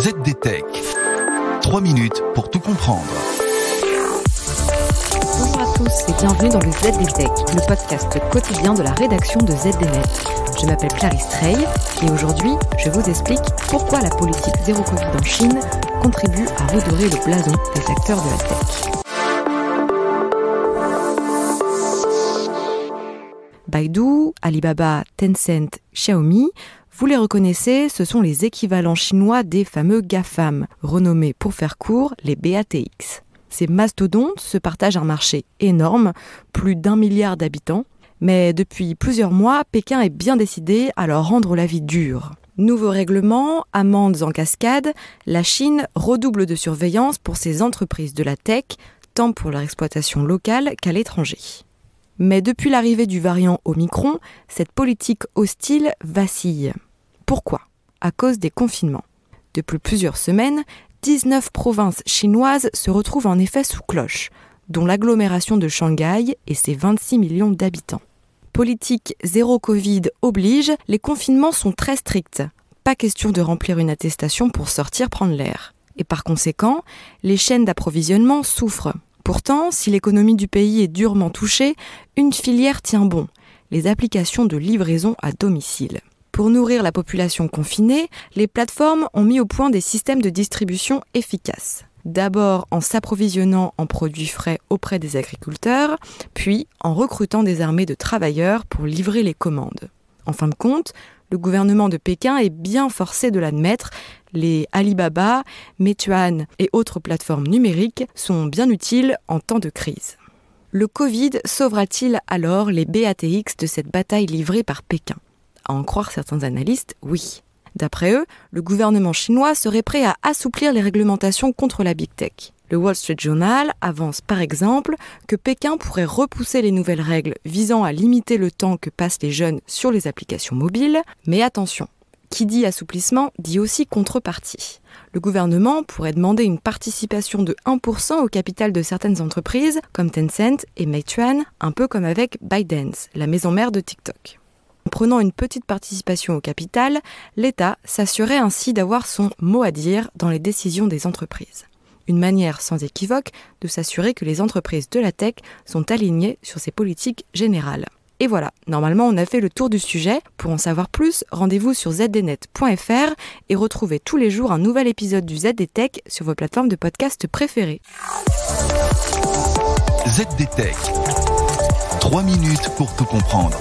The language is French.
ZDTech. 3 minutes pour tout comprendre. Bonjour à tous et bienvenue dans le ZDTech, le podcast quotidien de la rédaction de ZDNet. Je m'appelle Clarisse Trey et aujourd'hui, je vous explique pourquoi la politique zéro Covid en Chine contribue à redorer le blason des acteurs de la tech. Baidu, Alibaba, Tencent, Xiaomi, vous les reconnaissez, ce sont les équivalents chinois des fameux GAFAM, renommés pour faire court les BATX. Ces mastodontes se partagent un marché énorme, plus d'1 milliard d'habitants, mais depuis plusieurs mois, Pékin est bien décidé à leur rendre la vie dure. Nouveaux règlements, amendes en cascade, la Chine redouble de surveillance pour ses entreprises de la tech, tant pour leur exploitation locale qu'à l'étranger. Mais depuis l'arrivée du variant Omicron, cette politique hostile vacille. Pourquoi ? À cause des confinements. Depuis plusieurs semaines, 19 provinces chinoises se retrouvent en effet sous cloche, dont l'agglomération de Shanghai et ses 26 millions d'habitants. Politique zéro Covid oblige, les confinements sont très stricts. Pas question de remplir une attestation pour sortir prendre l'air. Et par conséquent, les chaînes d'approvisionnement souffrent. Pourtant, si l'économie du pays est durement touchée, une filière tient bon, les applications de livraison à domicile. Pour nourrir la population confinée, les plateformes ont mis au point des systèmes de distribution efficaces. D'abord en s'approvisionnant en produits frais auprès des agriculteurs, puis en recrutant des armées de travailleurs pour livrer les commandes. En fin de compte, le gouvernement de Pékin est bien forcé de l'admettre, les Alibaba, Meituan et autres plateformes numériques sont bien utiles en temps de crise. Le Covid sauvera-t-il alors les BATX de cette bataille livrée par Pékin ? À en croire certains analystes, oui. D'après eux, le gouvernement chinois serait prêt à assouplir les réglementations contre la Big Tech. Le Wall Street Journal avance par exemple que Pékin pourrait repousser les nouvelles règles visant à limiter le temps que passent les jeunes sur les applications mobiles. Mais attention, qui dit assouplissement dit aussi contrepartie. Le gouvernement pourrait demander une participation de 1% au capital de certaines entreprises comme Tencent et Meituan, un peu comme avec ByteDance, la maison mère de TikTok. En prenant une petite participation au capital, l'État s'assurait ainsi d'avoir son mot à dire dans les décisions des entreprises. Une manière sans équivoque de s'assurer que les entreprises de la tech sont alignées sur ces politiques générales. Et voilà, normalement on a fait le tour du sujet. Pour en savoir plus, rendez-vous sur zdnet.fr et retrouvez tous les jours un nouvel épisode du ZDTech sur vos plateformes de podcast préférées. ZDTech. 3 minutes pour tout comprendre.